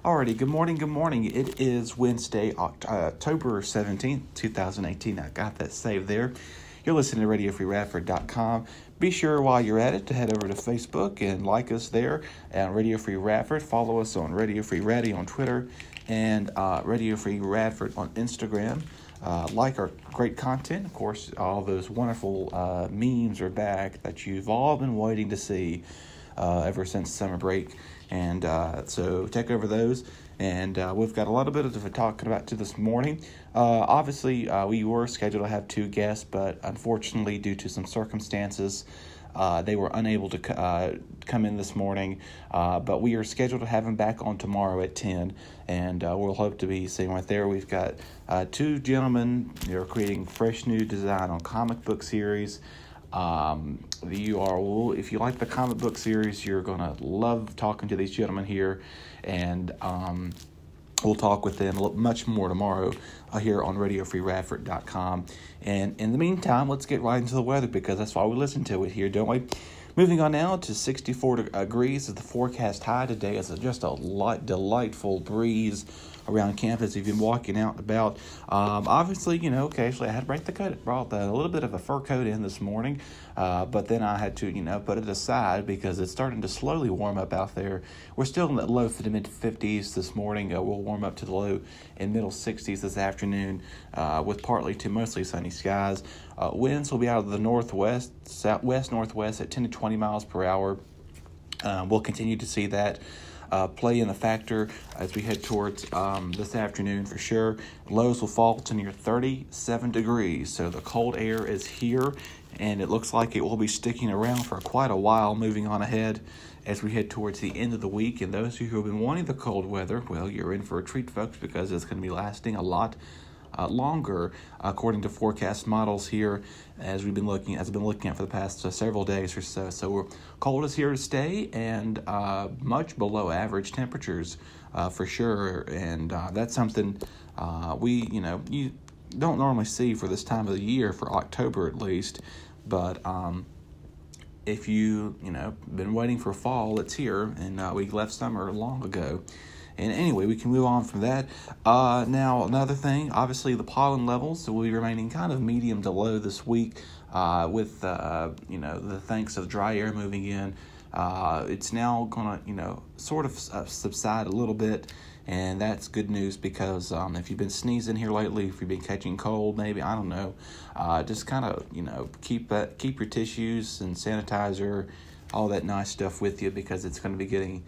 Alrighty, good morning, good morning. It is Wednesday, October 17th, 2018. I got that saved there. You're listening to RadioFreeRadford.com. Be sure while you're at it to head over to Facebook and like us there at Radio Free Radford. Follow us on Radio Free Raddy on Twitter and Radio Free Radford on Instagram. Like our great content. Of course, all those wonderful memes are back that you've all been waiting to see ever since summer break. And so check over those. And we've got a lot of bit of talking about to this morning. Obviously, we were scheduled to have two guests, but unfortunately, due to some circumstances, they were unable to come in this morning. But we are scheduled to have them back on tomorrow at 10. And we'll hope to be seeing right there. We've got two gentlemen. They're creating fresh new design on comic book series. If you like the comic book series, you're gonna love talking to these gentlemen here, and we'll talk with them much more tomorrow here on RadioFreeRadford.com. And in the meantime, let's get right into the weather, because that's why we listen to it here, don't we? Moving on now to 64 degrees is the forecast high today. It's just a delightful breeze around campus. If you've been walking out and about, obviously, occasionally I had to break the coat. Brought a little bit of a fur coat in this morning, but then I had to, put it aside because it's starting to slowly warm up out there. We're still in the low to the mid 50s this morning. We'll warm up to the low and middle 60s this afternoon, with partly to mostly sunny skies. Winds will be out of the northwest at 10 to 20 miles per hour. We'll continue to see that play in a factor as we head towards this afternoon for sure. Lows will fall to near 37 degrees, so the cold air is here, and it looks like it will be sticking around for quite a while moving on ahead as we head towards the end of the week. And those of you who have been wanting the cold weather, well, you're in for a treat, folks, because it's going to be lasting a lot longer, according to forecast models here, as I've been looking at for the past several days or so. So cold is here to stay, and much below average temperatures for sure. And that's something you don't normally see for this time of the year, for October at least. But if you been waiting for fall, it's here, and we left summer long ago. And anyway, we can move on from that. Now, another thing, obviously the pollen levels will be remaining kind of medium to low this week, with the thanks of dry air moving in. It's now going to, sort of subside a little bit, and that's good news, because if you've been sneezing here lately, if you've been catching cold, maybe, I don't know, just kind of, keep your tissues and sanitizer, all that nice stuff with you, because it's going to be getting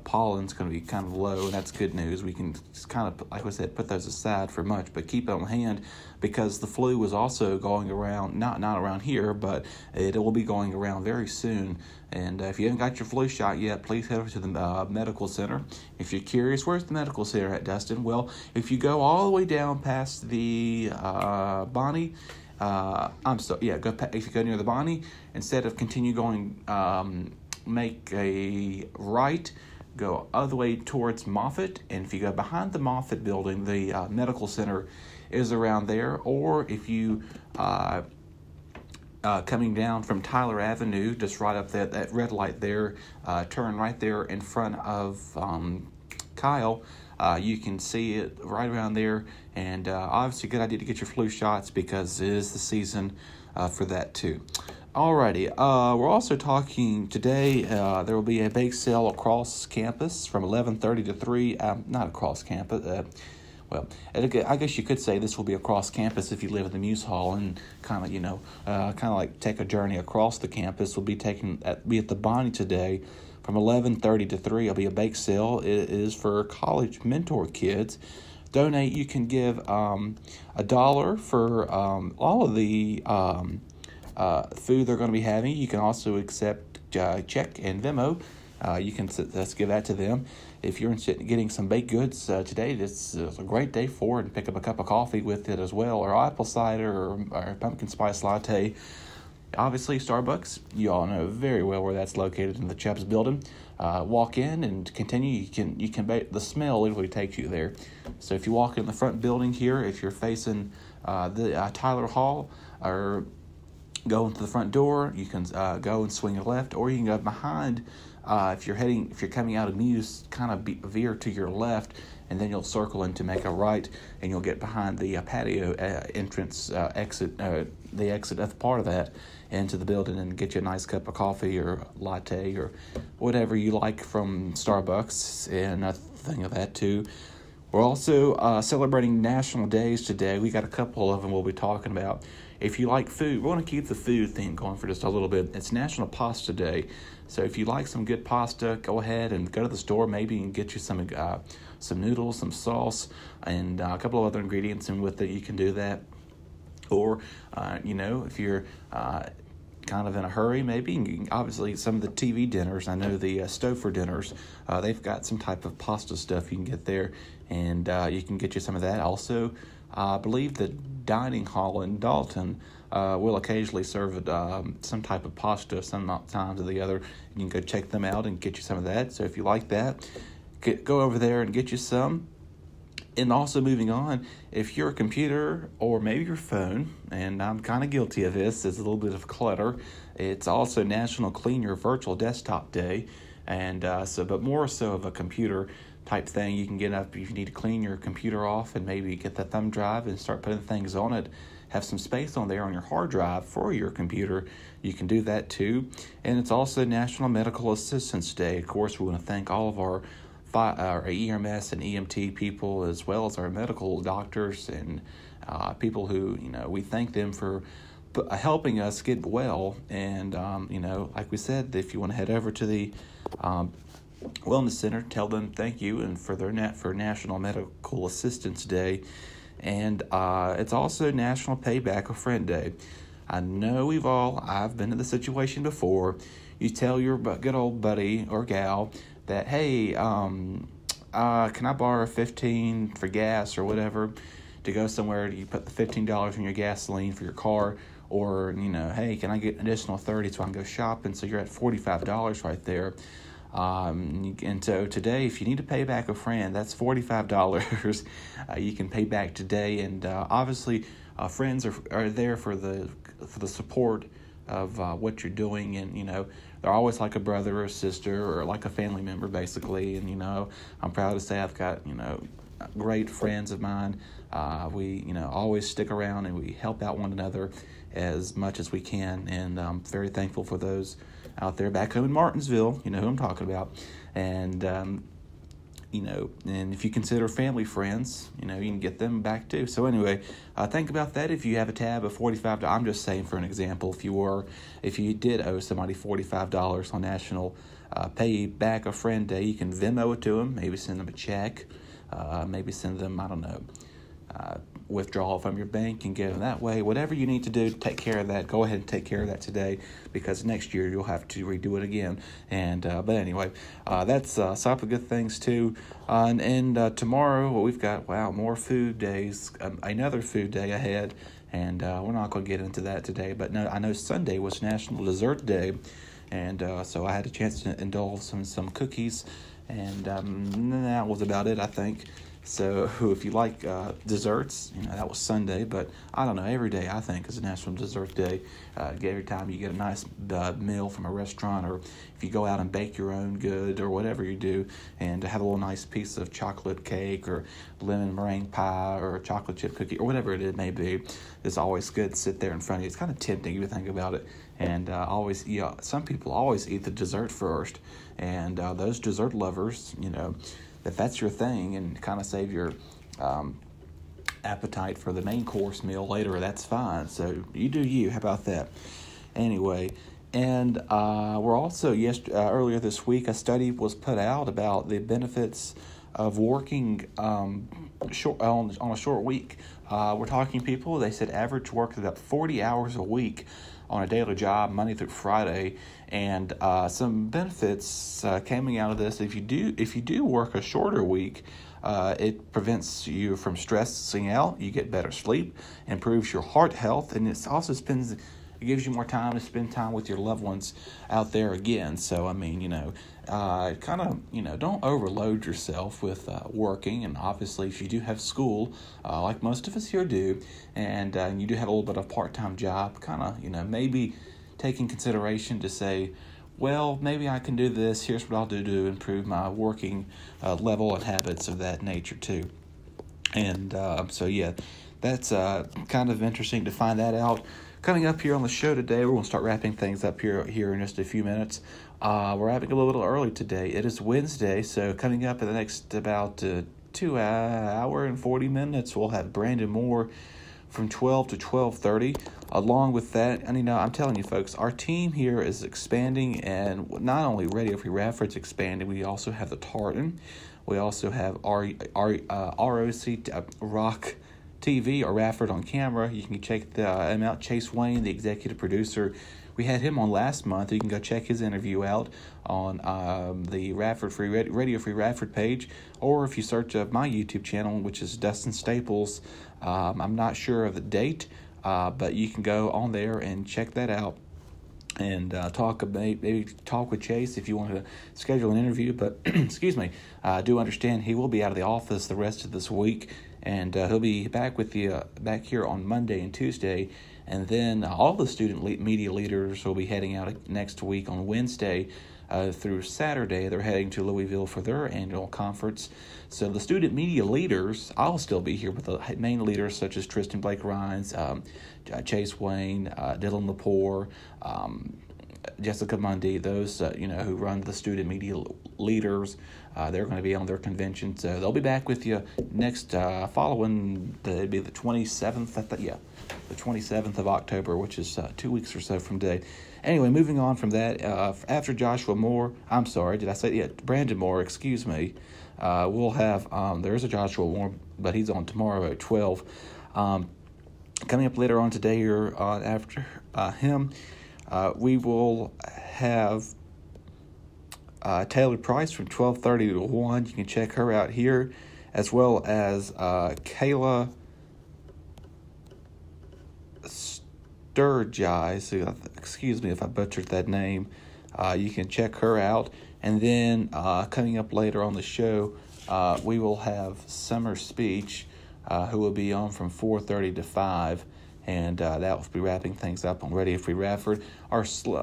pollen's going to be kind of low, and that's good news. We can just kind of, like I said, put those aside for much, but keep it on hand, because the flu is also going around, not around here, but it will be going around very soon. And if you haven't got your flu shot yet, please head over to the medical center. If you're curious, where's the medical center at, Dustin? Well, if you go all the way down past the Bonnie, if you go near the Bonnie, instead of continue going, make a right, go all the way towards Moffett, and if you go behind the Moffett building, the medical center is around there. Or if you coming down from Tyler Avenue, just right up that red light there, turn right there in front of Kyle, you can see it right around there. And obviously a good idea to get your flu shots, because it is the season for that too. Alrighty, we're also talking today, there will be a bake sale across campus from 11:30 to 3, not across campus, I guess you could say this will be across campus if you live in the Muse Hall, and kind of like take a journey across the campus. Will be at the Bonnie today from 11:30 to 3. It'll be a bake sale. It is for college mentor kids. Donate. You can give $1 for all of the food they're going to be having. You can also accept check and Venmo. You can give that to them. If you're interested in getting some baked goods today, this is a great day for it, and pick up a cup of coffee with it as well, or apple cider, or pumpkin spice latte. Obviously, Starbucks, you all know very well where that's located, in the Chubbs building. Walk in and continue. You can the smell literally takes you there. So if you walk in the front building here, if you're facing the Tyler Hall, or go into the front door, you can go and swing left, or you can go behind if you're coming out of Muse, kind of veer to your left, and then you'll circle in to make a right, and you'll get behind the patio entrance exit, the exit of part of that into the building, and get you a nice cup of coffee or latte or whatever you like from Starbucks, and a thing of that too. We're also celebrating national days today. We got a couple of them we'll be talking about. If you like food, we want to keep the food theme going for just a little bit. It's National Pasta Day. So if you like some good pasta, go ahead and go to the store maybe and get you some noodles, some sauce, and a couple of other ingredients. And with it, you can do that. Or, if you're kind of in a hurry, maybe obviously some of the TV dinners. I know the Stouffer dinners, they've got some type of pasta stuff you can get there, and you can get you some of that. Also, I believe the dining hall in Dalton will occasionally serve some type of pasta sometimes or the other. You can go check them out and get you some of that. So if you like that, go over there and get you some. And also moving on, if your computer or maybe your phone, and I'm kind of guilty of this, it's a little bit of clutter. It's also National Clean Your Virtual Desktop Day, and but more so of a computer type thing. You can get up if you need to clean your computer off and maybe get the thumb drive and start putting things on it. Have some space on there on your hard drive for your computer. You can do that too. And it's also National Medical Assistance Day. Of course, we want to thank all of our EMS and EMT people, as well as our medical doctors and people who, we thank them for helping us get well. And, like we said, if you want to head over to the Wellness Center, tell them thank you and for National Medical Assistance Day. And it's also National Payback a Friend Day. I know I've been in the situation before. You tell your good old buddy or gal that, hey, can I borrow $15 for gas or whatever to go somewhere? You put the $15 in your gasoline for your car, or, hey, can I get an additional $30 so I can go shopping? So you're at $45 right there. And so today, if you need to pay back a friend, that's $45 you can pay back today. And obviously, friends are there for the support of what you're doing, and they're always like a brother or a sister or like a family member basically. And I'm proud to say I've got great friends of mine. We always stick around and we help out one another as much as we can, and I'm very thankful for those out there back home in Martinsville. You know who I'm talking about. And and if you consider family friends, you can get them back too. So anyway, think about that. If you have a tab of $45, I'm just saying for an example, if you did owe somebody $45 on National Pay Back a Friend Day, you can Venmo it to them, maybe send them a check, maybe send them, withdrawal from your bank and get them that way. Whatever you need to do to take care of that, go ahead and take care of that today, because next year you'll have to redo it again. And but anyway, that's some of good things too. And tomorrow, we've got more food days, another food day ahead, and we're not going to get into that today. But no, I know Sunday was National Dessert Day, and so I had a chance to indulge in some cookies, and that was about it, I think. So if you like desserts, that was Sunday, but I don't know, every day I think is a National Dessert Day. Every time you get a nice meal from a restaurant, or if you go out and bake your own good or whatever you do, and have a little nice piece of chocolate cake or lemon meringue pie or a chocolate chip cookie or whatever it may be, it's always good to sit there in front of you. It's kind of tempting if you think about it. And some people always eat the dessert first, and those dessert lovers, if that's your thing, and kind of save your appetite for the main course meal later, that's fine. So you do you. How about that? Anyway, and we're also, earlier this week, a study was put out about the benefits of working on a short week. We're talking people, they said average work about 40 hours a week on a daily job, Monday through Friday, and some benefits coming out of this. If you do work a shorter week, it prevents you from stressing out. You get better sleep, improves your heart health, and it also gives you more time to spend time with your loved ones out there again. So don't overload yourself with working. And obviously, if you do have school, like most of us here do, and you do have a little bit of part-time job, maybe take in consideration to say, well, maybe I can do this. Here's what I'll do to improve my working level and habits of that nature too. And that's kind of interesting to find that out. Coming up here on the show today, we're going to start wrapping things up here in just a few minutes. We're wrapping a little early today. It is Wednesday, so coming up in the next about 2 hour and 40 minutes, we'll have Brandon Moore from 12 to 12:30. Along with that, and I'm telling you folks, our team here is expanding, and not only Radio Free Radford's expanding, we also have the Tartan. We also have ROC Rock TV, or Radford on Camera. You can check them out. Chase Wayne, the executive producer, we had him on last month. You can go check his interview out on the Radford Radio Free Radford page, or if you search my YouTube channel, which is Dustin Staples. I'm not sure of the date, but you can go on there and check that out and maybe talk with Chase if you want to schedule an interview. But excuse me, I do understand he will be out of the office the rest of this week, and he'll be back with you back here on Monday and Tuesday. And then all the student media leaders will be heading out next week on Wednesday through Saturday. They're heading to Louisville for their annual conference. So the student media leaders, I'll still be here with the main leaders such as Tristan Blake Rhines, Chase Wayne, Dylan Lepore, Jessica Mundy, those who run the student media leaders. They're going to be on their convention, so they'll be back with you next following it'd be the 27th. The 27th of October, which is 2 weeks or so from today. Anyway, moving on from that, after Joshua Moore, I'm sorry, did I say, Brandon Moore, excuse me, we'll have, there's a Joshua Moore, but he's on tomorrow at 12. Coming up later on today or after him, we will have Taylor Price from 12:30 to 1. You can check her out here, as well as Kayla Sturgis, excuse me if I butchered that name. You can check her out. And then coming up later on the show, we will have Summer Speech, who will be on from 4:30 to 5. And that will be wrapping things up on Radio Free Radford.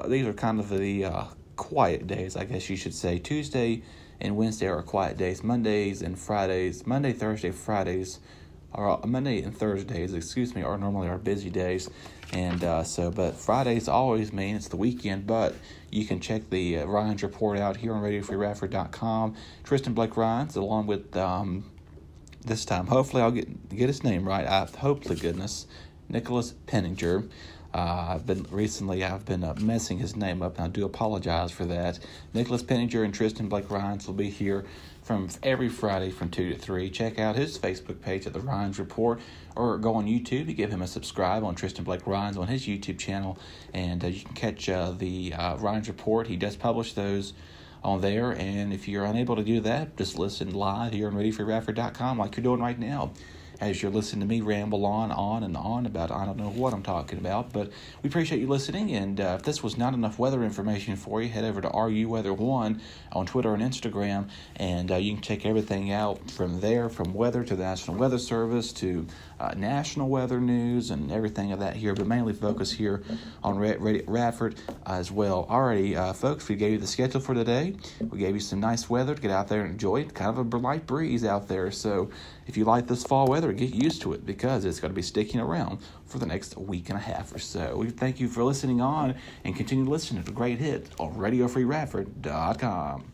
These are kind of the quiet days, I guess you should say. Tuesday and Wednesday are quiet days. Monday, Thursday, Fridays, or Monday and Thursdays, are normally our busy days. And but Fridays always mean it's the weekend, but you can check the Ryan's Report out here on RadioFreeRadford.com. Tristan Blake Rhines, along with, this time, hopefully I'll get his name right. I hope to goodness. Nicholas Penninger. I've been messing his name up, and I do apologize for that. Nicholas Penninger and Tristan Blake Rhines will be here from every Friday from 2 to 3. Check out his Facebook page at the Rhines Report, or go on YouTube and give him a subscribe on Tristan Blake Rhines on his YouTube channel, and you can catch the Rhines Report. He does publish those on there, and if you're unable to do that, just listen live here on RadioFreeRadford.com like you're doing right now, as you're listening to me ramble on and on about I don't know what I'm talking about. But we appreciate you listening, and if this was not enough weather information for you, head over to RU Weather 1 on Twitter and Instagram, and you can check everything out from there, from weather to the National Weather Service to national weather news and everything of that here, but mainly focus here on Radford as well. Alrighty, folks, we gave you the schedule for today. We gave you some nice weather to get out there and enjoy it. Kind of a light breeze out there, so if you like this fall weather, get used to it, because it's going to be sticking around for the next week and a half or so. We thank you for listening on, and continue listening to the great hit on RadioFreeRadford.com.